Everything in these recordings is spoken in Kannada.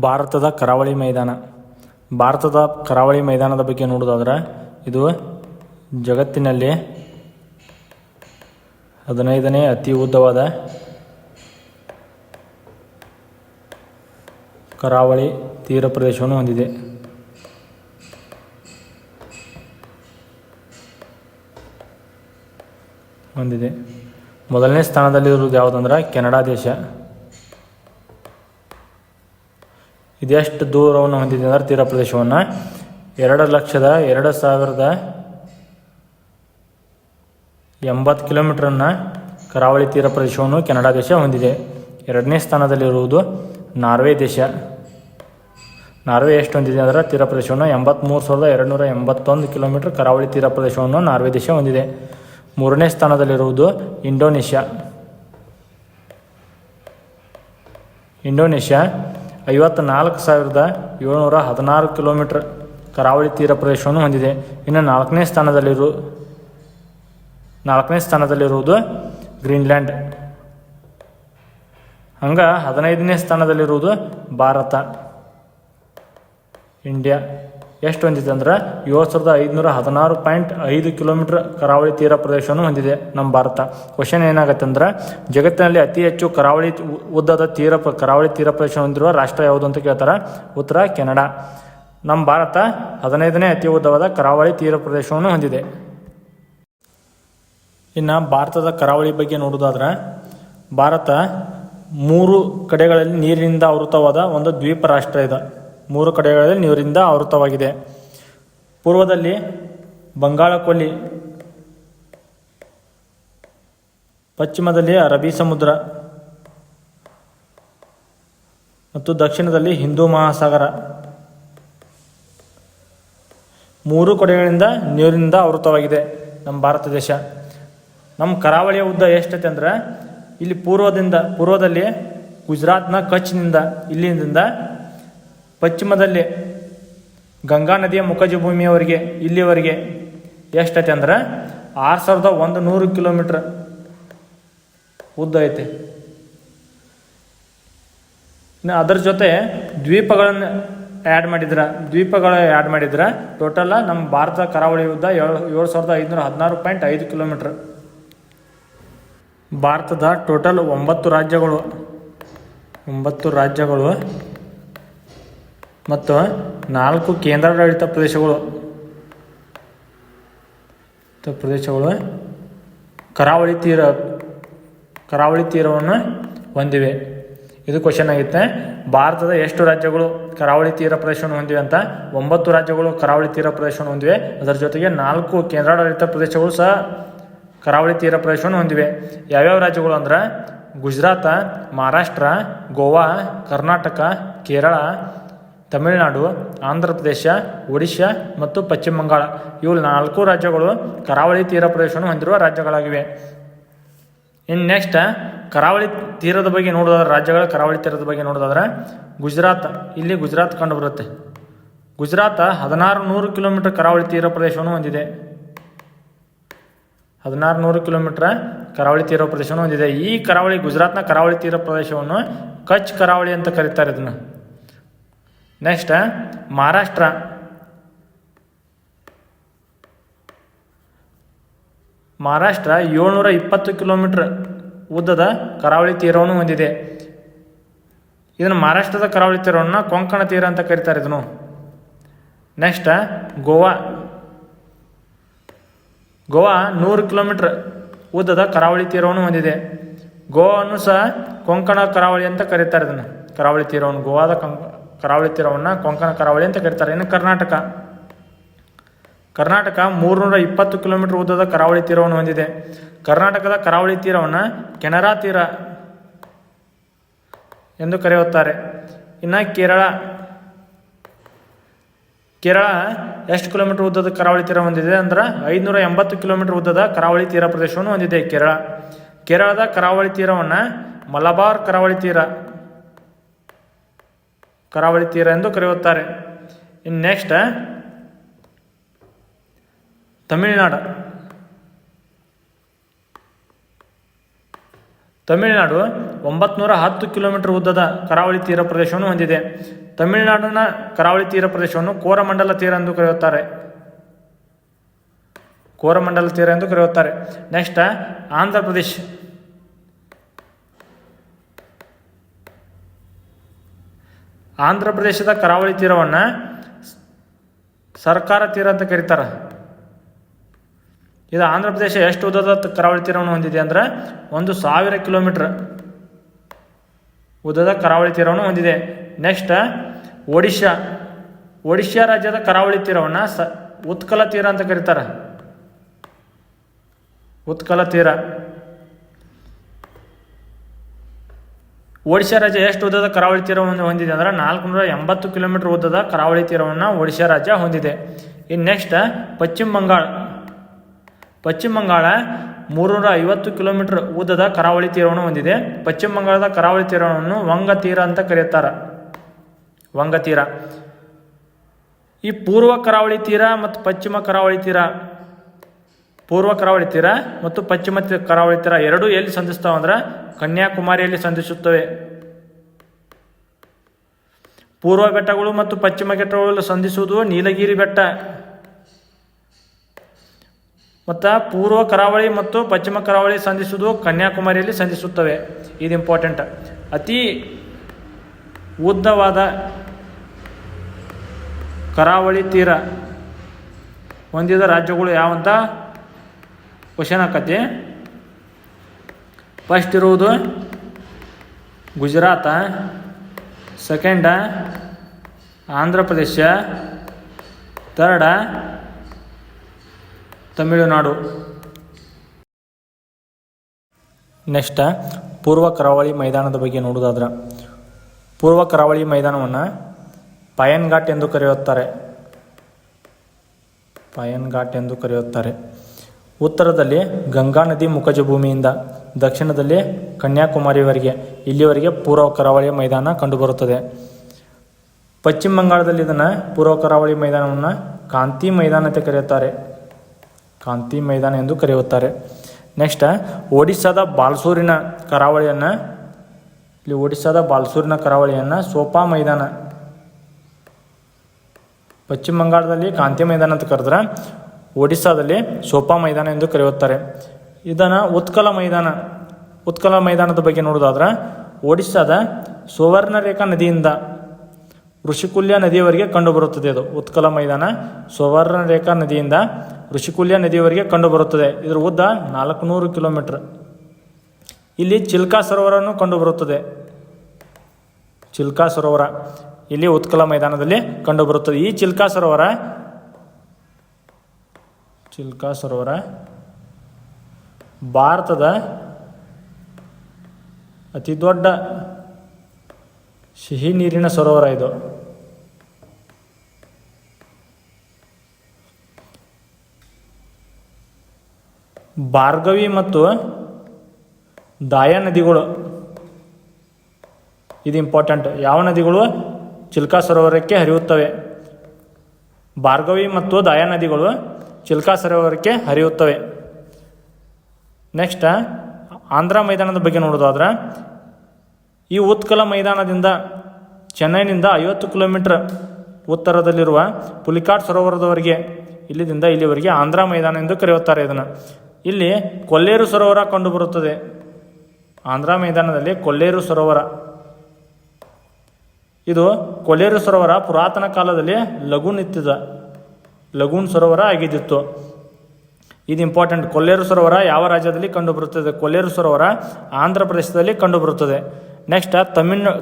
ಭಾರತದ ಕರಾವಳಿ ಮೈದಾನ. ಭಾರತದ ಕರಾವಳಿ ಮೈದಾನದ ಬಗ್ಗೆ ನೋಡೋದಾದ್ರೆ ಇದು ಜಗತ್ತಿನಲ್ಲಿ 15ನೇ ಅತಿ ಉದ್ದವಾದ ಕರಾವಳಿ ತೀರ ಪ್ರದೇಶವನ್ನು ಹೊಂದಿದೆ. ಮೊದಲನೇ ಸ್ಥಾನದಲ್ಲಿರುವುದು ಯಾವುದಂದ್ರೆ ಕೆನಡಾ ದೇಶ. ಇದೆಷ್ಟು ದೂರವನ್ನು ಹೊಂದಿದೆ ಅಂದರೆ ತೀರ ಪ್ರದೇಶವನ್ನು 2,02,080 ಕಿಲೋಮೀಟರನ್ನು ಕರಾವಳಿ ತೀರ ಪ್ರದೇಶವನ್ನು ಕೆನಡಾ ದೇಶ ಹೊಂದಿದೆ. ಎರಡನೇ ಸ್ಥಾನದಲ್ಲಿರುವುದು ನಾರ್ವೆ ದೇಶ. ನಾರ್ವೆ ಎಷ್ಟು ಹೊಂದಿದೆ ಅಂದರೆ ತೀರ ಪ್ರದೇಶವನ್ನು 83,281 ಕಿಲೋಮೀಟರ್ ಕರಾವಳಿ ತೀರ ಪ್ರದೇಶವನ್ನು ನಾರ್ವೆ ದೇಶ ಹೊಂದಿದೆ. ಮೂರನೇ ಸ್ಥಾನದಲ್ಲಿರುವುದು ಇಂಡೋನೇಷ್ಯಾ. 54,716 ಕಿಲೋಮೀಟರ್ ಕರಾವಳಿ ತೀರ ಪ್ರದೇಶವನ್ನು ಹೊಂದಿದೆ. ಇನ್ನು ನಾಲ್ಕನೇ ಸ್ಥಾನದಲ್ಲಿರುವುದು ಗ್ರೀನ್ಲ್ಯಾಂಡ್. ಹಂಗೆ 15ನೇ ಸ್ಥಾನದಲ್ಲಿರುವುದು ಭಾರತ, ಇಂಡಿಯಾ. ಎಷ್ಟು ಹೊಂದಿದೆ ಅಂದ್ರೆ 7,516.5 ಕಿಲೋಮೀಟರ್ ಕರಾವಳಿ ತೀರ ಪ್ರದೇಶವನ್ನು ಹೊಂದಿದೆ ನಮ್ಮ ಭಾರತ. ಕ್ವಶನ್ ಏನಾಗುತ್ತೆ ಅಂದ್ರೆ ಜಗತ್ತಿನಲ್ಲಿ ಅತಿ ಹೆಚ್ಚು ಉದ್ದದ ಕರಾವಳಿ ತೀರ ಪ್ರದೇಶ ಹೊಂದಿರುವ ರಾಷ್ಟ್ರ ಯಾವುದು ಅಂತ ಕೇಳ್ತಾರೆ. ಉತ್ತರ ಕೆನಡಾ. ನಮ್ಮ ಭಾರತ 15ನೇ ಅತಿ ಉದ್ದವಾದ ಕರಾವಳಿ ತೀರ ಪ್ರದೇಶವನ್ನು ಹೊಂದಿದೆ. ಇನ್ನು ಭಾರತದ ಕರಾವಳಿ ಬಗ್ಗೆ ನೋಡೋದಾದ್ರೆ ಭಾರತ 3 ಕಡೆಗಳಲ್ಲಿ ನೀರಿನಿಂದ ಆವೃತವಾದ ಒಂದು ದ್ವೀಪ ರಾಷ್ಟ್ರ ಇದೆ. 3 ಕಡೆಗಳಲ್ಲಿ ನೀರಿನಿಂದ ಆವೃತವಾಗಿದೆ. ಪೂರ್ವದಲ್ಲಿ ಬಂಗಾಳ ಕೊಲ್ಲಿ, ಪಶ್ಚಿಮದಲ್ಲಿ ಅರಬ್ಬಿ ಸಮುದ್ರ ಮತ್ತು ದಕ್ಷಿಣದಲ್ಲಿ ಹಿಂದೂ ಮಹಾಸಾಗರ. 3 ಕಡೆಗಳಿಂದ ನೀರಿನಿಂದ ಆವೃತವಾಗಿದೆ ನಮ್ಮ ಭಾರತ ದೇಶ. ನಮ್ಮ ಕರಾವಳಿಯ ಉದ್ದ ಎಷ್ಟೈತೆ ಅಂದ್ರೆ ಇಲ್ಲಿ ಪೂರ್ವದಲ್ಲಿ ಗುಜರಾತ್ನ ಕಚ್ನಿಂದ ಇಲ್ಲಿಂದ ಪಶ್ಚಿಮದಲ್ಲಿ ಗಂಗಾ ನದಿಯ ಮುಖಜ ಭೂಮಿಯವರೆಗೆ ಇಲ್ಲಿವರೆಗೆ ಎಷ್ಟೈತೆ ಅಂದ್ರೆ 6,100 ಕಿಲೋಮೀಟರ್ ಉದ್ದ ಐತೆ. ಇನ್ನು ಅದರ ಜೊತೆ ದ್ವೀಪಗಳು ಆ್ಯಡ್ ಮಾಡಿದ್ರೆ ಟೋಟಲ್ ನಮ್ಮ ಭಾರತ ಕರಾವಳಿ ಉದ್ದ 7,516.5 ಕಿಲೋಮೀಟರ್. ಭಾರತದ ಟೋಟಲ್ 9 ರಾಜ್ಯಗಳು ಮತ್ತು 4 ಕೇಂದ್ರಾಡಳಿತ ಪ್ರದೇಶಗಳು ಕರಾವಳಿ ತೀರವನ್ನು ಹೊಂದಿವೆ. ಇದು ಕ್ವಶನ್ ಆಗಿತ್ತೆ. ಭಾರತದ ಎಷ್ಟು ರಾಜ್ಯಗಳು ಕರಾವಳಿ ತೀರ ಪ್ರದೇಶವನ್ನು ಹೊಂದಿವೆ ಅಂತ. 9 ರಾಜ್ಯಗಳು ಕರಾವಳಿ ತೀರ ಪ್ರದೇಶವನ್ನು ಹೊಂದಿವೆ. ಅದರ ಜೊತೆಗೆ 4 ಕೇಂದ್ರಾಡಳಿತ ಪ್ರದೇಶಗಳು ಸಹ ಕರಾವಳಿ ತೀರ ಪ್ರದೇಶವನ್ನು ಹೊಂದಿವೆ. ಯಾವ್ಯಾವ ರಾಜ್ಯಗಳು ಅಂದ್ರೆ ಗುಜರಾತ, ಮಹಾರಾಷ್ಟ್ರ, ಗೋವಾ, ಕರ್ನಾಟಕ, ಕೇರಳ, ತಮಿಳುನಾಡು, ಆಂಧ್ರ ಪ್ರದೇಶ, ಒಡಿಶಾ ಮತ್ತು ಪಶ್ಚಿಮ ಬಂಗಾಳ. ಇವು 4 ರಾಜ್ಯಗಳು ಕರಾವಳಿ ತೀರ ಪ್ರದೇಶವನ್ನು ಹೊಂದಿರುವ ರಾಜ್ಯಗಳಾಗಿವೆ. ಇನ್ನು ನೆಕ್ಸ್ಟ್ ಕರಾವಳಿ ತೀರದ ಬಗ್ಗೆ ನೋಡೋದಾದ್ರೆ ರಾಜ್ಯಗಳ ಕರಾವಳಿ ತೀರದ ಬಗ್ಗೆ ನೋಡೋದಾದ್ರೆ ಗುಜರಾತ್ ಕಂಡು ಬರುತ್ತೆ. ಗುಜರಾತ್ 1,600 ಕಿಲೋಮೀಟರ್ ಕರಾವಳಿ ತೀರ ಪ್ರದೇಶವನ್ನು ಹೊಂದಿದೆ. 1,600 ಕಿಲೋಮೀಟರ್ ಕರಾವಳಿ ತೀರ ಪ್ರದೇಶವನ್ನು ಹೊಂದಿದೆ. ಈ ಗುಜರಾತ್ನ ಕರಾವಳಿ ತೀರ ಪ್ರದೇಶವನ್ನು ಕಚ್ ಕರಾವಳಿ ಅಂತ ಕರೀತಾರೆ ಇದನ್ನು. ನೆಕ್ಸ್ಟ್ ಮಹಾರಾಷ್ಟ್ರ 720 ಕಿಲೋಮೀಟರ್ ಉದ್ದದ ಕರಾವಳಿ ತೀರವನ್ನು ಹೊಂದಿದೆ. ಇದನ್ನು ಮಹಾರಾಷ್ಟ್ರದ ಕರಾವಳಿ ತೀರವನ್ನು ಕೊಂಕಣ ತೀರ ಅಂತ ಕರೀತಾರೆ ಇದನ್ನು. ನೆಕ್ಸ್ಟ್ ಗೋವಾ 100 ಕಿಲೋಮೀಟರ್ ಉದ್ದದ ಕರಾವಳಿ ತೀರವನ್ನು ಹೊಂದಿದೆ. ಗೋವಾವನ್ನು ಸಹ ಕೊಂಕಣ ಕರಾವಳಿ ಅಂತ ಕರೀತಾರೆ ಇದನ್ನು. ಕರಾವಳಿ ತೀರವನ್ನು ಗೋವಾದ ಕರಾವಳಿ ತೀರವನ್ನು ಕೊಂಕಣ ಕರಾವಳಿ ಅಂತ ಕರೀತಾರೆ. ಇನ್ನು ಕರ್ನಾಟಕ 320 ಕಿಲೋಮೀಟರ್ ಉದ್ದದ ಕರಾವಳಿ ತೀರವನ್ನು ಹೊಂದಿದೆ. ಕರ್ನಾಟಕದ ಕರಾವಳಿ ತೀರವನ್ನು ಕೆನರಾ ತೀರ ಎಂದು ಕರೆಯುತ್ತಾರೆ. ಇನ್ನು ಕೇರಳ ಎಷ್ಟು ಕಿಲೋಮೀಟರ್ ಉದ್ದದ ಕರಾವಳಿ ತೀರ ಹೊಂದಿದೆ ಅಂದ್ರೆ 580 ಕಿಲೋಮೀಟರ್ ಉದ್ದದ ಕರಾವಳಿ ತೀರ ಪ್ರದೇಶವನ್ನು ಹೊಂದಿದೆ ಕೇರಳದ ಕರಾವಳಿ ತೀರವನ್ನು ಮಲಬಾರ್ ಕರಾವಳಿ ತೀರ ಎಂದು ಕರೆಯುತ್ತಾರೆ. ಇನ್ನು ನೆಕ್ಸ್ಟ್ ತಮಿಳುನಾಡು 910 ಕಿಲೋಮೀಟರ್ ಉದ್ದದ ಕರಾವಳಿ ತೀರ ಪ್ರದೇಶವನ್ನು ಹೊಂದಿದೆ. ತಮಿಳುನಾಡಿನ ಕರಾವಳಿ ತೀರ ಪ್ರದೇಶವನ್ನು ಕೋರಮಂಡಲ ತೀರ ಎಂದು ಕರೆಯುತ್ತಾರೆ. ಕೋರಮಂಡಲ ತೀರ ಎಂದು ಕರೆಯುತ್ತಾರೆ. ನೆಕ್ಸ್ಟ್ ಆಂಧ್ರ ಪ್ರದೇಶ. ಆಂಧ್ರ ಪ್ರದೇಶದ ಕರಾವಳಿ ತೀರವನ್ನು ಸರ್ಕಾರ ತೀರ ಅಂತ ಕರೀತಾರೆ. ಇದು ಆಂಧ್ರ ಪ್ರದೇಶ ಎಷ್ಟು ಉದ್ದದ ಕರಾವಳಿ ತೀರವನ್ನು ಹೊಂದಿದೆ ಅಂದರೆ 1000 ಕಿಲೋಮೀಟರ್ ಉದ್ದದ ಕರಾವಳಿ ತೀರವನ್ನು ಹೊಂದಿದೆ. ನೆಕ್ಸ್ಟ್ ಒಡಿಶಾ. ಒಡಿಶಾ ರಾಜ್ಯದ ಕರಾವಳಿ ತೀರವನ್ನು ಉತ್ಕಲ ತೀರ ಅಂತ ಕರೀತಾರೆ. ಉತ್ಕಲ ತೀರ. ಒಡಿಶಾ ರಾಜ್ಯ ಎಷ್ಟು ಉದ್ದದ ಕರಾವಳಿ ತೀರವನ್ನು ಹೊಂದಿದೆ ಅಂದರೆ 480 ಕಿಲೋಮೀಟರ್ ಉದ್ದದ ಕರಾವಳಿ ತೀರವನ್ನು ಒಡಿಶಾ ರಾಜ್ಯ ಹೊಂದಿದೆ. ಇನ್ನು ನೆಕ್ಸ್ಟ್ ಪಶ್ಚಿಮ ಬಂಗಾಳ. ಪಶ್ಚಿಮ ಬಂಗಾಳ 350 ಕಿಲೋಮೀಟರ್ ಉದ್ದದ ಕರಾವಳಿ ತೀರವನ್ನು ಹೊಂದಿದೆ. ಪಶ್ಚಿಮ ಬಂಗಾಳದ ಕರಾವಳಿ ತೀರವನ್ನು ವಂಗ ತೀರ ಅಂತ ಕರೆಯುತ್ತಾರೆ. ವಂಗ ತೀರ. ಈ ಪೂರ್ವ ಕರಾವಳಿ ತೀರ ಮತ್ತು ಪಶ್ಚಿಮ ಕರಾವಳಿ ತೀರ, ಪೂರ್ವ ಕರಾವಳಿ ತೀರ ಮತ್ತು ಪಶ್ಚಿಮ ಕರಾವಳಿ ತೀರ ಎರಡೂ ಎಲ್ಲಿ ಸಂಧಿಸ್ತಾವೆ ಅಂದ್ರೆ ಕನ್ಯಾಕುಮಾರಿಯಲ್ಲಿ ಸಂಧಿಸುತ್ತವೆ. ಪೂರ್ವ ಬೆಟ್ಟಗಳು ಮತ್ತು ಪಶ್ಚಿಮ ಬೆಟ್ಟಗಳು ಸಂಧಿಸುವುದು ನೀಲಗಿರಿ ಬೆಟ್ಟ. ಮತ್ತು ಪೂರ್ವ ಕರಾವಳಿ ಮತ್ತು ಪಶ್ಚಿಮ ಕರಾವಳಿ ಸಂಧಿಸುವುದು ಕನ್ಯಾಕುಮಾರಿಯಲ್ಲಿ ಸಂಧಿಸುತ್ತವೆ. ಇದು ಇಂಪಾರ್ಟೆಂಟ್. ಅತಿ ಉದ್ದವಾದ ಕರಾವಳಿ ತೀರ ಹೊಂದಿದ ರಾಜ್ಯಗಳು ಯಾವಂತ ಕ್ವಶನ್ ಆಕತಿ. ಫಸ್ಟ್ ಇರುವುದು ಗುಜರಾತ, ಸೆಕೆಂಡ ಆಂಧ್ರ ಪ್ರದೇಶ, ಥರ್ಡ ತಮಿಳುನಾಡು. ನೆಕ್ಸ್ಟ್ ಪೂರ್ವ ಕರಾವಳಿ ಮೈದಾನದ ಬಗ್ಗೆ ನೋಡೋದಾದ್ರೆ, ಪೂರ್ವ ಕರಾವಳಿ ಮೈದಾನವನ್ನು ಪಯನ್ ಘಾಟ್ ಎಂದು ಕರೆಯುತ್ತಾರೆ. ಪಯನ್ ಘಾಟ್ ಎಂದು ಕರೆಯುತ್ತಾರೆ. ಉತ್ತರದಲ್ಲಿ ಗಂಗಾ ನದಿ ಮುಖಜ ಭೂಮಿಯಿಂದ ದಕ್ಷಿಣದಲ್ಲಿ ಕನ್ಯಾಕುಮಾರಿವರೆಗೆ ಇಲ್ಲಿವರೆಗೆ ಪೂರ್ವ ಕರಾವಳಿ ಮೈದಾನ ಕಂಡುಬರುತ್ತದೆ. ಪಶ್ಚಿಮ ಬಂಗಾಳದಲ್ಲಿ ಇದನ್ನು ಪೂರ್ವ ಕರಾವಳಿ ಮೈದಾನವನ್ನು ಕಾಂತಿ ಮೈದಾನ ಅಂತ ಕರೆಯುತ್ತಾರೆ. ಕಾಂತಿ ಮೈದಾನ ಎಂದು ಕರೆಯುತ್ತಾರೆ. ನೆಕ್ಸ್ಟ್ ಒಡಿಸ್ಸಾದ ಬಾಲ್ಸೂರಿನ ಕರಾವಳಿಯನ್ನು, ಇಲ್ಲಿ ಒಡಿಸ್ಸಾದ ಬಾಲ್ಸೂರಿನ ಕರಾವಳಿಯನ್ನು ಸೋಪಾ ಮೈದಾನ, ಪಶ್ಚಿಮ ಬಂಗಾಳದಲ್ಲಿ ಕಾಂತಿ ಮೈದಾನ ಅಂತ ಕರೆದ್ರೆ ಒಡಿಸ್ಸಾದಲ್ಲಿ ಸೋಪಾ ಮೈದಾನ ಎಂದು ಕರೆಯುತ್ತಾರೆ. ಇದನ್ನು ಉತ್ಕಲ ಮೈದಾನ. ಉತ್ಕಲ ಮೈದಾನದ ಬಗ್ಗೆ ನೋಡೋದಾದ್ರೆ ಒಡಿಸ್ಸಾದ ಸುವರ್ಣರೇಖಾ ನದಿಯಿಂದ ಋಷಿಕುಲ್ಯ ನದಿಯವರೆಗೆ ಕಂಡುಬರುತ್ತದೆ. ಇದು ಉತ್ಕಲ ಮೈದಾನ ಸುವರ್ಣರೇಖಾ ನದಿಯಿಂದ ಋಷಿಕುಲ್ಯ ನದಿಯವರೆಗೆ ಕಂಡುಬರುತ್ತದೆ. ಇದರ ಉದ್ದ 400 ಕಿಲೋಮೀಟರ್. ಇಲ್ಲಿ ಚಿಲ್ಕಾ ಸರೋವರವನ್ನು ಕಂಡುಬರುತ್ತದೆ. ಚಿಲ್ಕಾ ಸರೋವರ ಇಲ್ಲಿ ಉತ್ಕಲ ಮೈದಾನದಲ್ಲಿ ಕಂಡುಬರುತ್ತದೆ. ಈ ಚಿಲ್ಕಾ ಸರೋವರ ಭಾರತದ ಅತಿ ದೊಡ್ಡ ಸಿಹಿ ನೀರಿನ ಸರೋವರ ಇದು. ಭಾರ್ಗವಿ ಮತ್ತು ದಾಯ ನದಿಗಳು, ಇದು ಇಂಪಾರ್ಟೆಂಟ್. ಯಾವ ನದಿಗಳು ಚಿಲ್ಕಾ ಸರೋವರಕ್ಕೆ ಹರಿಯುತ್ತವೆ? ಭಾರ್ಗವಿ ಮತ್ತು ದಾಯ ನದಿಗಳು ಚಿಲ್ಕಾ ಸರೋವರಕ್ಕೆ ಹರಿಯುತ್ತವೆ. ನೆಕ್ಸ್ಟ್ ಆಂಧ್ರ ಮೈದಾನದ ಬಗ್ಗೆ ನೋಡೋದಾದ್ರೆ, ಈ ಉತ್ಕಲ ಮೈದಾನದಿಂದ ಚೆನ್ನೈನಿಂದ 50 ಕಿಲೋಮೀಟರ್ ಉತ್ತರದಲ್ಲಿರುವ ಪುಲಿಕಾಟ್ ಸರೋವರದವರೆಗೆ, ಇಲ್ಲಿಂದ ಇಲ್ಲಿವರೆಗೆ ಆಂಧ್ರ ಮೈದಾನ ಎಂದು ಕರೆಯುತ್ತಾರೆ ಇದನ್ನು. ಇಲ್ಲಿ ಕೊಲ್ಲೇರು ಸರೋವರ ಕಂಡುಬರುತ್ತದೆ. ಆಂಧ್ರ ಮೈದಾನದಲ್ಲಿ ಕೊಲ್ಲೇರು ಸರೋವರ. ಇದು ಕೊಲ್ಲೇರು ಸರೋವರ ಪುರಾತನ ಕಾಲದಲ್ಲಿ ಲಗೂನ್ ಸರೋವರ ಆಗಿದ್ದಿತ್ತು. ಇದು ಇಂಪಾರ್ಟೆಂಟ್. ಕೊಲ್ಲೇರು ಸರೋವರ ಯಾವ ರಾಜ್ಯದಲ್ಲಿ ಕಂಡುಬರುತ್ತದೆ? ಕೊಲ್ಲೇರು ಸರೋವರ ಆಂಧ್ರ ಪ್ರದೇಶದಲ್ಲಿ ಕಂಡುಬರುತ್ತದೆ. ನೆಕ್ಸ್ಟ್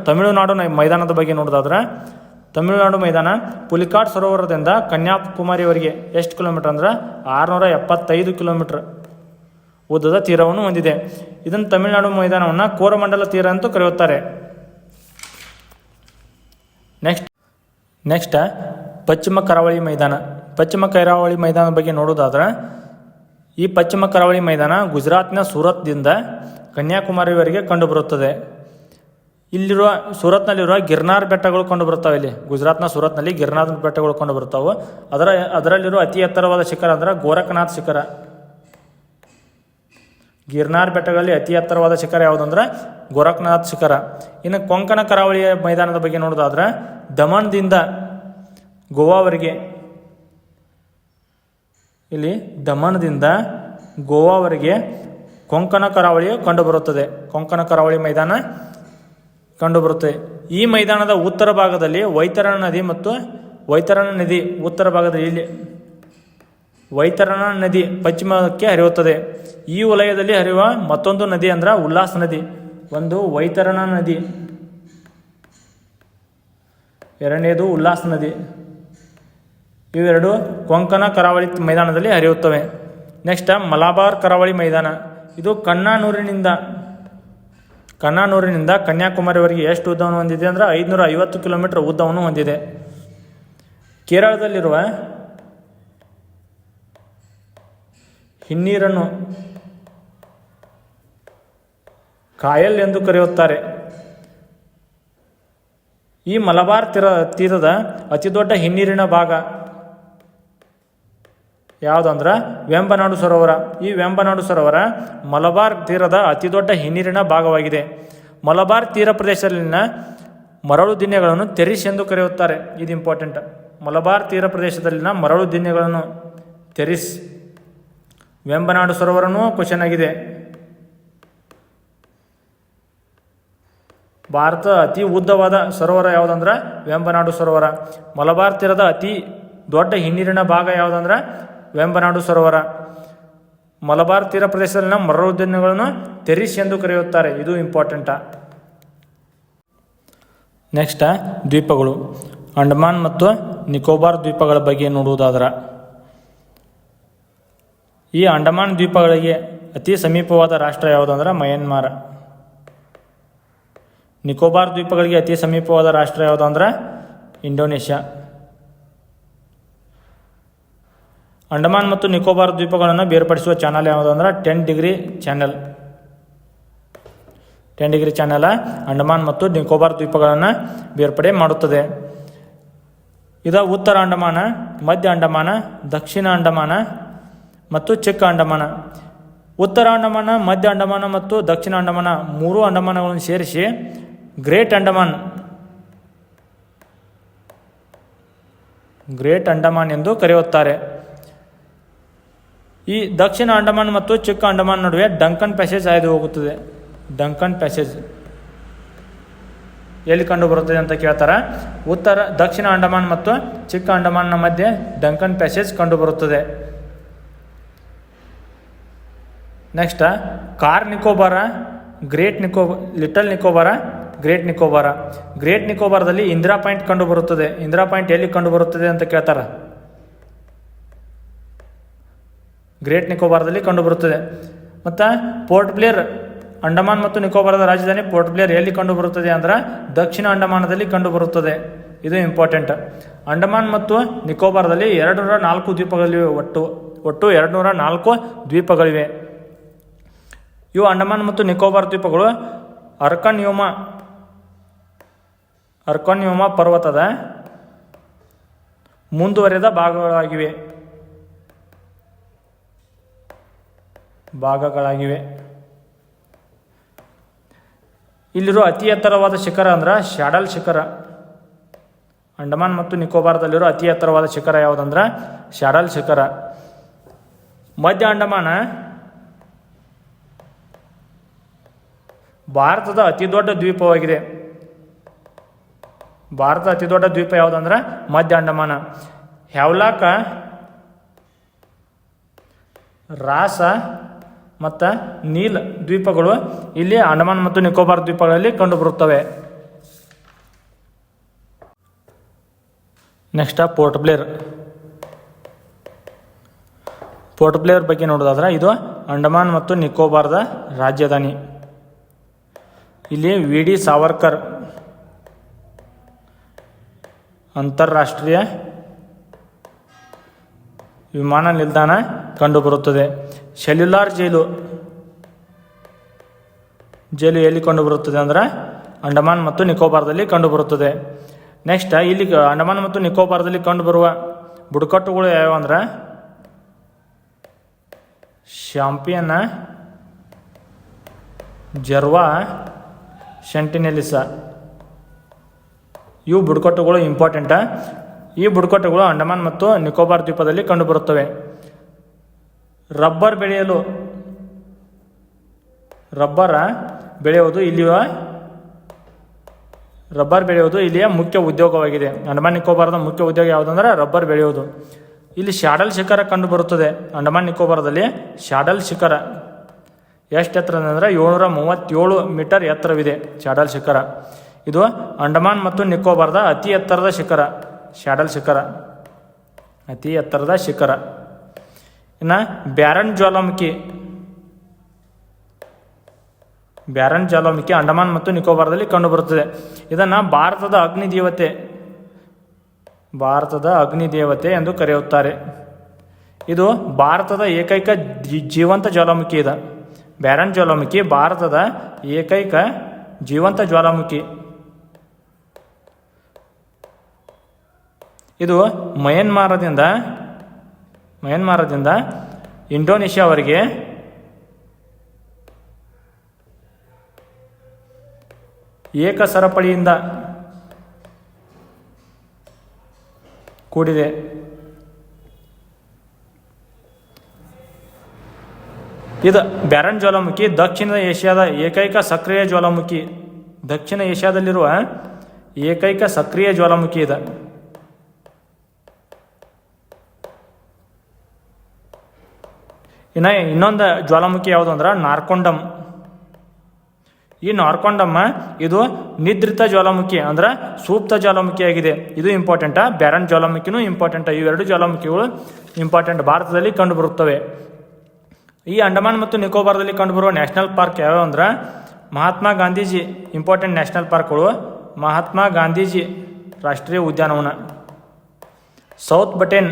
ತಮಿಳುನಾಡು ಮೈದಾನದ ಬಗ್ಗೆ ನೋಡೋದಾದ್ರೆ, ತಮಿಳುನಾಡು ಮೈದಾನ ಪುಲಿಕಾಟ್ ಸರೋವರದಿಂದ ಕನ್ಯಾಕುಮಾರಿವರೆಗೆ ಎಷ್ಟು ಕಿಲೋಮೀಟರ್ ಅಂದ್ರೆ 675 ಕಿಲೋಮೀಟರ್ ಉದ್ದದ ತೀರವನ್ನು ಹೊಂದಿದೆ. ಇದನ್ನು ತಮಿಳುನಾಡು ಮೈದಾನವನ್ನು ಕೋರಮಂಡಲ ತೀರ ಅಂತ ಕರೆಯುತ್ತಾರೆ. ನೆಕ್ಸ್ಟ್ ಪಶ್ಚಿಮ ಕರಾವಳಿ ಮೈದಾನ. ಪಶ್ಚಿಮ ಕರಾವಳಿ ಮೈದಾನದ ಬಗ್ಗೆ ನೋಡೋದಾದ್ರೆ, ಈ ಪಶ್ಚಿಮ ಕರಾವಳಿ ಮೈದಾನ ಗುಜರಾತ್ನ ಸೂರತ್ದಿಂದ ಕನ್ಯಾಕುಮಾರಿವರೆಗೆ ಕಂಡುಬರುತ್ತದೆ. ಇಲ್ಲಿರುವ ಸೂರತ್ನಲ್ಲಿರುವ ಗಿರ್ನಾರ್ ಬೆಟ್ಟಗಳು ಕಂಡುಬರುತ್ತವೆ. ಇಲ್ಲಿ ಗುಜರಾತ್ನ ಸೂರತ್ನಲ್ಲಿ ಗಿರ್ನಾರ್ ಬೆಟ್ಟಗಳು ಕಂಡುಬರುತ್ತವೆ. ಅದರಲ್ಲಿರುವ ಅತಿ ಎತ್ತರವಾದ ಶಿಖರ ಅಂದರೆ ಗೋರಖನಾಥ್ ಶಿಖರ. ಗಿರ್ನಾರ್ ಬೆಟ್ಟಗಳಲ್ಲಿ ಅತಿ ಎತ್ತರವಾದ ಶಿಖರ ಯಾವುದಂದ್ರೆ ಗೋರಖ್ನಾಥ್ ಶಿಖರ. ಇನ್ನು ಕೊಂಕಣ ಕರಾವಳಿಯ ಮೈದಾನದ ಬಗ್ಗೆ ನೋಡೋದಾದ್ರೆ ದಮನ್ದಿಂದ ಗೋವಾವರೆಗೆ, ಇಲ್ಲಿ ದಮನ್ದಿಂದ ಗೋವಾವರೆಗೆ ಕೊಂಕಣ ಕರಾವಳಿಯು ಕಂಡುಬರುತ್ತದೆ. ಕೊಂಕಣ ಕರಾವಳಿ ಮೈದಾನ ಕಂಡುಬರುತ್ತದೆ. ಈ ಮೈದಾನದ ಉತ್ತರ ಭಾಗದಲ್ಲಿ ವೈತರಣ ನದಿ ಮತ್ತು ವೈತರಣ ನದಿ ಉತ್ತರ ಭಾಗದಲ್ಲಿ, ಇಲ್ಲಿ ವೈತರಣ ನದಿ ಪಶ್ಚಿಮಕ್ಕೆ ಹರಿಯುತ್ತದೆ. ಈ ವಲಯದಲ್ಲಿ ಹರಿಯುವ ಮತ್ತೊಂದು ನದಿ ಅಂದ್ರೆ ಉಲ್ಲಾಸ್ ನದಿ. ಒಂದು ವೈತರಣ ನದಿ, ಎರಡನೇದು ಉಲ್ಲಾಸ್ ನದಿ. ಇವೆರಡು ಕೊಂಕಣ ಕರಾವಳಿ ಮೈದಾನದಲ್ಲಿ ಹರಿಯುತ್ತವೆ. ನೆಕ್ಸ್ಟ್ ಮಲಬಾರ್ ಕರಾವಳಿ ಮೈದಾನ. ಇದು ಕಣ್ಣನೂರಿನಿಂದ ಕನ್ಯಾಕುಮಾರಿವರೆಗೆ ಎಷ್ಟು ಉದ್ದವನ್ನು ಹೊಂದಿದೆ ಅಂದರೆ 550 ಕಿಲೋಮೀಟರ್ ಉದ್ದವನ್ನು ಹೊಂದಿದೆ. ಕೇರಳದಲ್ಲಿರುವ ಹಿನ್ನೀರನ್ನು ಕಾಯಲ್ ಎಂದು ಕರೆಯುತ್ತಾರೆ. ಈ ಮಲಬಾರ್ ತೀರದ ಅತಿ ದೊಡ್ಡ ಹಿನ್ನೀರಿನ ಭಾಗ ಯಾವುದಂದ್ರೆ ವೆಂಬನಾಡು ಸರೋವರ. ಈ ವೆಂಬನಾಡು ಸರೋವರ ಮಲಬಾರ್ ತೀರದ ಅತಿ ದೊಡ್ಡ ಹಿನ್ನೀರಿನ ಭಾಗವಾಗಿದೆ. ಮಲಬಾರ್ ತೀರ ಪ್ರದೇಶದಲ್ಲಿನ ಮರಳು ದಿನ್ಯಗಳನ್ನು ತೆರಿಸ್ ಎಂದು ಕರೆಯುತ್ತಾರೆ. ಇದು ಇಂಪಾರ್ಟೆಂಟ್. ಮಲಬಾರ್ ತೀರ ಪ್ರದೇಶದಲ್ಲಿನ ಮರಳು ದಿನ್ಯಗಳನ್ನು ತೆರಿಸ್. ವೆಂಬನಾಡು ಸರೋವರನೂ ಕ್ವಶನ್ ಆಗಿದೆ. ಭಾರತದ ಅತಿ ಉದ್ದವಾದ ಸರೋವರ ಯಾವುದಂದ್ರೆ ವೆಂಬನಾಡು ಸರೋವರ. ಮಲಬಾರ್ ತೀರದ ಅತಿ ದೊಡ್ಡ ಹಿನ್ನೀರಿನ ಭಾಗ ಯಾವುದಂದ್ರೆ ವೆಂಬನಾಡು ಸರೋವರ. ಮಲಬಾರ್ ತೀರ ಪ್ರದೇಶದಲ್ಲಿನ ಮರಳು ದಿನ್ಯಗಳನ್ನು ತೆರಿಸ್ ಎಂದು ಕರೆಯುತ್ತಾರೆ. ಇದು ಇಂಪಾರ್ಟೆಂಟ. ನೆಕ್ಸ್ಟ್ ದ್ವೀಪಗಳು. ಅಂಡಮಾನ್ ಮತ್ತು ನಿಕೋಬಾರ್ ದ್ವೀಪಗಳ ಬಗ್ಗೆ ನೋಡುವುದಾದ್ರೆ, ಈ ಅಂಡಮಾನ್ ದ್ವೀಪಗಳಿಗೆ ಅತಿ ಸಮೀಪವಾದ ರಾಷ್ಟ್ರ ಯಾವುದಂದ್ರೆ ಮಯನ್ಮಾರ್. ನಿಕೋಬಾರ್ ದ್ವೀಪಗಳಿಗೆ ಅತಿ ಸಮೀಪವಾದ ರಾಷ್ಟ್ರ ಯಾವುದಂದ್ರೆ ಇಂಡೋನೇಷ್ಯಾ. ಅಂಡಮಾನ್ ಮತ್ತು ನಿಕೋಬಾರ್ ದ್ವೀಪಗಳನ್ನು ಬೇರ್ಪಡಿಸುವ ಚಾನಲ್ ಯಾವುದಂದ್ರೆ 10 degree channel. 10 degree channel Andaman ಮತ್ತು ನಿಕೋಬಾರ್ ದ್ವೀಪಗಳನ್ನು ಬೇರ್ಪಡೆ ಮಾಡುತ್ತದೆ. ಇದು ಉತ್ತರ ಅಂಡಮಾನ, ಮಧ್ಯ ಅಂಡಮಾನ, ದಕ್ಷಿಣ ಅಂಡಮಾನ ಮತ್ತು ಚಿಕ್ಕ ಅಂಡಮಾನ. ಉತ್ತರ ಅಂಡಮಾನ, ಮಧ್ಯ ಅಂಡಮಾನ ಮತ್ತು ದಕ್ಷಿಣ ಅಂಡಮಾನ 3 ಅಂಡಮಾನಗಳನ್ನು ಸೇರಿಸಿ ಗ್ರೇಟ್ ಅಂಡಮಾನ್ ಎಂದು ಕರೆಯುತ್ತಾರೆ. ಈ ದಕ್ಷಿಣ ಅಂಡಮಾನ್ ಮತ್ತು ಚಿಕ್ಕ ಅಂಡಮಾನ್ ನಡುವೆ ಡಂಕನ್ ಪ್ಯಾಸೇಜ್ ಹಾಯ್ದು ಹೋಗುತ್ತದೆ. ಡಂಕನ್ ಪ್ಯಾಸೇಜ್ ಎಲ್ಲಿ ಕಂಡು ಬರುತ್ತದೆ ಅಂತ ಕೇಳ್ತಾರೆ. ದಕ್ಷಿಣ ಅಂಡಮಾನ್ ಮತ್ತು ಚಿಕ್ಕ ಅಂಡಮಾನ್ನ ಮಧ್ಯೆ ಡಂಕನ್ ಪ್ಯಾಸೇಜ್ ಕಂಡು ಬರುತ್ತದೆ. Next Car Nicobar, Little Nicobar, Great Nicobar. Great ನಿಕೋಬಾರದಲ್ಲಿ ಇಂದಿರಾ ಪಾಯಿಂಟ್ ಕಂಡು ಬರುತ್ತದೆ. ಇಂದಿರಾ ಪಾಯಿಂಟ್ ಎಲ್ಲಿ ಕಂಡು ಬರುತ್ತದೆ ಅಂತ ಕೇಳ್ತಾರೆ. ಗ್ರೇಟ್ ನಿಕೋಬಾರದಲ್ಲಿ ಕಂಡು ಬರುತ್ತದೆ. ಮತ್ತು ಪೋರ್ಟ್ ಬ್ಲೇರ್, ಅಂಡಮಾನ್ ಮತ್ತು ನಿಕೋಬಾರದ ರಾಜಧಾನಿ ಪೋರ್ಟ್ ಬ್ಲೇರ್ ಎಲ್ಲಿ ಕಂಡು ಬರುತ್ತದೆ ಅಂದ್ರೆ ದಕ್ಷಿಣ ಅಂಡಮಾನದಲ್ಲಿ ಕಂಡು ಬರುತ್ತದೆ. ಇದು ಇಂಪಾರ್ಟೆಂಟ್. ಅಂಡಮಾನ್ ಮತ್ತು ನಿಕೋಬಾರದಲ್ಲಿ 204 ದ್ವೀಪಗಳಿವೆ. ಒಟ್ಟು 204 ದ್ವೀಪಗಳಿವೆ. ಇವು ಅಂಡಮಾನ್ ಮತ್ತು ನಿಕೋಬಾರ್ ದ್ವೀಪಗಳು ಅರ್ಕನ್ಯೋಮ ಪರ್ವತದ ಮುಂದುವರೆದ ಭಾಗಗಳಾಗಿವೆ. ಇಲ್ಲಿರುವ ಅತಿ ಎತ್ತರವಾದ ಶಿಖರ ಅಂದ್ರೆ ಶಾಡಲ್ ಶಿಖರ. ಅಂಡಮಾನ್ ಮತ್ತು ನಿಕೋಬಾರದಲ್ಲಿರೋ ಅತಿ ಎತ್ತರವಾದ ಶಿಖರ ಯಾವುದಂದ್ರೆ ಶಾಡಲ್ ಶಿಖರ. ಮಧ್ಯ ಅಂಡಮಾನ ಭಾರತದ ಅತಿ ದೊಡ್ಡ ದ್ವೀಪವಾಗಿದೆ. ಭಾರತದ ಅತಿ ದೊಡ್ಡ ದ್ವೀಪ ಯಾವುದಂದ್ರೆ ಮಧ್ಯ ಅಂಡಮಾನ. ಹ್ಯಾವ್ಲಾಕ, ರಾಸ ಮತ್ತು ನೀಲ್ ದ್ವೀಪಗಳು ಇಲ್ಲಿ ಅಂಡಮಾನ್ ಮತ್ತು ನಿಕೋಬಾರ್ ದ್ವೀಪಗಳಲ್ಲಿ ಕಂಡುಬರುತ್ತವೆ. ನೆಕ್ಸ್ಟ್ ಪೋರ್ಟ್ ಬ್ಲೇರ್ ಬಗ್ಗೆ ನೋಡೋದಾದ್ರೆ ಇದು ಅಂಡಮಾನ್ ಮತ್ತು ನಿಕೋಬಾರದ ರಾಜಧಾನಿ. ಇಲ್ಲಿ ವಿ.ಡಿ. ಸಾವರ್ಕರ್ ಅಂತಾರಾಷ್ಟ್ರೀಯ ವಿಮಾನ ನಿಲ್ದಾಣ ಕಂಡುಬರುತ್ತದೆ. ಸೆಲ್ಯುಲಾರ್ ಜೈಲು ಎಲ್ಲಿ ಕಂಡುಬರುತ್ತದೆ ಅಂದರೆ ಅಂಡಮಾನ್ ಮತ್ತು ನಿಕೋಬಾರದಲ್ಲಿ ಕಂಡುಬರುತ್ತದೆ. ನೆಕ್ಸ್ಟ್ ಇಲ್ಲಿ ಅಂಡಮಾನ್ ಮತ್ತು ನಿಕೋಬಾರದಲ್ಲಿ ಕಂಡುಬರುವ ಬುಡಕಟ್ಟುಗಳು ಯಾವ್ಯಾವ ಅಂದ್ರೆ ಶಾಂಪಿಯನ್ ಜರ್ವಾ ಸೆಂಟಿನೆಲಿಸ. ಇವು ಬುಡಕಟ್ಟುಗಳು ಇಂಪಾರ್ಟೆಂಟ. ಈ ಬುಡಕಟ್ಟುಗಳು ಅಂಡಮಾನ್ ಮತ್ತು ನಿಕೋಬಾರ್ ದ್ವೀಪದಲ್ಲಿ ಕಂಡುಬರುತ್ತವೆ. ರಬ್ಬರ್ ಬೆಳೆಯುವುದು ಇಲ್ಲಿಯ ಮುಖ್ಯ ಉದ್ಯೋಗವಾಗಿದೆ. ಅಂಡಮಾನ್ ನಿಕೋಬಾರದ ಮುಖ್ಯ ಉದ್ಯೋಗ ಯಾವುದಂದ್ರೆ ರಬ್ಬರ್ ಬೆಳೆಯುವುದು. ಇಲ್ಲಿ ಶಾಡಲ್ ಶಿಖರ ಕಂಡುಬರುತ್ತದೆ. ಅಂಡಮಾನ್ ನಿಕೋಬಾರದಲ್ಲಿ ಶಾಡಲ್ ಶಿಖರ ಎಷ್ಟು ಎತ್ತರ ಅಂದರೆ 737 ಮೀಟರ್ ಎತ್ತರವಿದೆ ಶಾಡಲ್ ಶಿಖರ. ಇದು ಅಂಡಮಾನ್ ಮತ್ತು ನಿಕೋಬಾರದ ಅತಿ ಎತ್ತರದ ಶಿಖರ ಶಾಡಲ್ ಶಿಖರ, ಅತಿ ಎತ್ತರದ ಶಿಖರ. ಇನ್ನು ಬ್ಯಾರನ್ ಜ್ವಾಲಾಮುಖಿ ಅಂಡಮಾನ್ ಮತ್ತು ನಿಕೋಬಾರದಲ್ಲಿ ಕಂಡುಬರುತ್ತದೆ. ಇದನ್ನು ಭಾರತದ ಅಗ್ನಿದೇವತೆ ಎಂದು ಕರೆಯುತ್ತಾರೆ. ಇದು ಭಾರತದ ಏಕೈಕ ಜೀವಂತ ಜ್ವಾಲಾಮುಖಿ. ಇದೆ ಬ್ಯಾರನ್ ಜ್ವಾಲಾಮುಖಿ ಭಾರತದ ಏಕೈಕ ಜೀವಂತ ಜ್ವಾಲಾಮುಖಿ. ಇದು ಮಯನ್ಮಾರದಿಂದ ಇಂಡೋನೇಷ್ಯಾವರೆಗೆ ಏಕಸರಪಳಿಯಿಂದ ಕೂಡಿದೆ. ಇದು ಬ್ಯಾರನ್ ಜ್ವಾಲಾಮುಖಿ ದಕ್ಷಿಣ ಏಷ್ಯಾದ ಏಕೈಕ ಸಕ್ರಿಯ ಜ್ವಾಲಾಮುಖಿ. ದಕ್ಷಿಣ ಏಷ್ಯಾದಲ್ಲಿರುವ ಏಕೈಕ ಸಕ್ರಿಯ ಜ್ವಾಲಾಮುಖಿ ಇದೆ. ಇನ್ನೊಂದು ಜ್ವಾಲಾಮುಖಿ ಯಾವುದು ಅಂದ್ರೆ ನಾರ್ಕೊಂಡಮ್. ಈ ನಾರ್ಕೊಂಡಮ್ ಇದು ನಿದ್ರಿತ ಜ್ವಾಲಾಮುಖಿ ಅಂದ್ರೆ ಸೂಪ್ತ ಜ್ವಾಲಾಮುಖಿಯಾಗಿದೆ. ಇದು ಇಂಪಾರ್ಟೆಂಟ. Barren ಜ್ವಾಲಾಮುಖಿನೂ important. ಇವೆರಡು ಜ್ವಾಲಾಮುಖಿಗಳು ಇಂಪಾರ್ಟೆಂಟ್, ಭಾರತದಲ್ಲಿ ಕಂಡುಬರುತ್ತವೆ. ಈ ಅಂಡಮಾನ್ ಮತ್ತು ನಿಕೋಬಾರದಲ್ಲಿ ಕಂಡುಬರುವ ನ್ಯಾಷನಲ್ ಪಾರ್ಕ್ ಯಾವ್ಯಾವ ಅಂದ್ರೆ ಮಹಾತ್ಮ ಗಾಂಧೀಜಿ. ಇಂಪಾರ್ಟೆಂಟ್ ನ್ಯಾಷನಲ್ ಪಾರ್ಕ್ಗಳು: ಮಹಾತ್ಮ ಗಾಂಧೀಜಿ ರಾಷ್ಟ್ರೀಯ ಉದ್ಯಾನವನ, ಸೌತ್ ಬಟೇನ್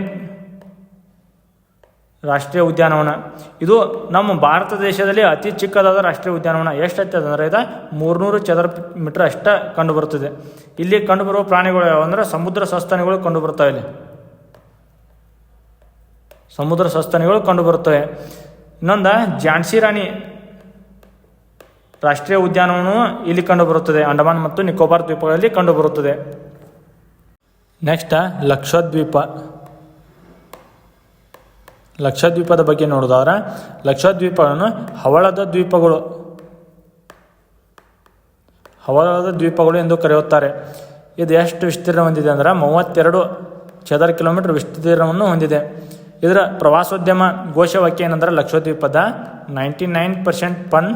ರಾಷ್ಟ್ರೀಯ ಉದ್ಯಾನವನ. ಇದು ನಮ್ಮ ಭಾರತ ದೇಶದಲ್ಲಿ ಅತಿ ಚಿಕ್ಕದಾದ ರಾಷ್ಟ್ರೀಯ ಉದ್ಯಾನವನ. ಎಷ್ಟೈತೆ ಅಂದರೆ ಇದು 300 ಚದರ ಮೀಟರ್ ಅಷ್ಟೇ ಕಂಡುಬರುತ್ತದೆ. ಇಲ್ಲಿ ಕಂಡುಬರುವ ಪ್ರಾಣಿಗಳು ಯಾವಂದ್ರೆ ಸಮುದ್ರ ಸಸ್ತನಿಗಳು ಕಂಡುಬರುತ್ತವೆ. ಇಲ್ಲಿ ಸಮುದ್ರ ಸಸ್ತನಿಗಳು ಕಂಡುಬರುತ್ತವೆ. ಇನ್ನೊಂದು ಝಾನ್ಸಿ ರಾಣಿ ರಾಷ್ಟ್ರೀಯ ಉದ್ಯಾನವನವು ಇಲ್ಲಿ ಕಂಡುಬರುತ್ತದೆ. ಅಂಡಮಾನ್ ಮತ್ತು ನಿಕೋಬಾರ್ ದ್ವೀಪಗಳಲ್ಲಿ ಕಂಡುಬರುತ್ತದೆ. ನೆಕ್ಸ್ಟ್ ಲಕ್ಷದ್ವೀಪದ ಬಗ್ಗೆ ನೋಡೋದಾದ್ರೆ ಲಕ್ಷದ್ವೀಪಗಳನ್ನು ಹವಳದ ದ್ವೀಪಗಳು ಎಂದು ಕರೆಯುತ್ತಾರೆ. ಇದು ಎಷ್ಟು ವಿಸ್ತೀರ್ಣ ಹೊಂದಿದೆ ಅಂದರೆ 32 ಚದರ ಕಿಲೋಮೀಟರ್ ವಿಸ್ತೀರ್ಣವನ್ನು ಹೊಂದಿದೆ. ಇದರ ಪ್ರವಾಸೋದ್ಯಮ ಘೋಷವಾಕ್ಯ ಏನಂದ್ರೆ ಲಕ್ಷದ್ವೀಪದ 99% ಫನ್,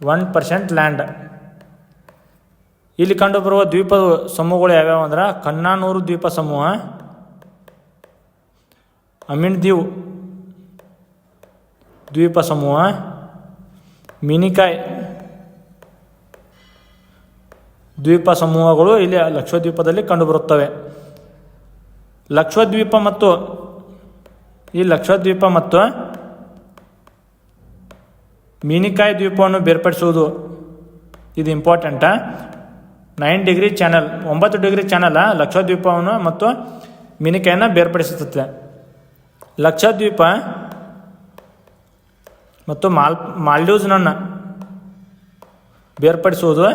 1% ಲ್ಯಾಂಡ್. ಇಲ್ಲಿ ಕಂಡುಬರುವ ದ್ವೀಪ ಸಮೂಹಗಳು ಯಾವ್ಯಾವ ಅಂದ್ರೆ ಕನ್ನಾನೂರು ದ್ವೀಪ ಸಮೂಹ, ಅಮಿನ್ದೀವ್ ದ್ವೀಪ ಸಮೂಹ, ಮಿನಿಕಾಯ್ ದ್ವೀಪ ಸಮೂಹಗಳು ಇಲ್ಲಿ ಲಕ್ಷದ್ವೀಪದಲ್ಲಿ ಕಂಡುಬರುತ್ತವೆ. ಲಕ್ಷದ್ವೀಪ ಮತ್ತು ಮಿನಿಕಾಯ್ ದ್ವೀಪವನ್ನು ಬೇರ್ಪಡಿಸುವುದು ಇದು important. 9 degree channel 9 degree channel ಲಕ್ಷದ್ವೀಪವನ್ನು ಮತ್ತು ಮಿನಿಕಾಯನ್ನು ಬೇರ್ಪಡಿಸುತ್ತದೆ. ಲಕ್ಷದ್ವೀಪ ಮತ್ತು ಮಾಲ್ಡೀವ್ಸ್ನನ್ನು ಬೇರ್ಪಡಿಸುವುದು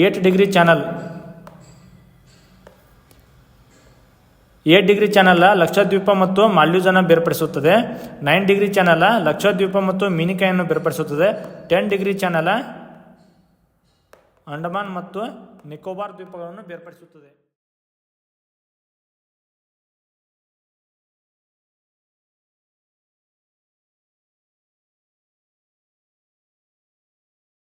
8 degree channel. 8 degree channel Lakshadweep ಮತ್ತು ಮಾಲ್ಡೀವ್ಸನ್ನು ಬೇರ್ಪಡಿಸುತ್ತದೆ. 9 ಡಿಗ್ರಿ ಚಾನಲ್ ಲಕ್ಷದ್ವೀಪ ಮತ್ತು ಮಿನಿಕಾಯನ್ನು ಬೇರ್ಪಡಿಸುತ್ತದೆ. 10 ಡಿಗ್ರಿ ಚಾನಲ್ ಅಂಡಮಾನ್ ಮತ್ತು ನಿಕೋಬಾರ್ ದ್ವೀಪಗಳನ್ನು ಬೇರ್ಪಡಿಸುತ್ತದೆ.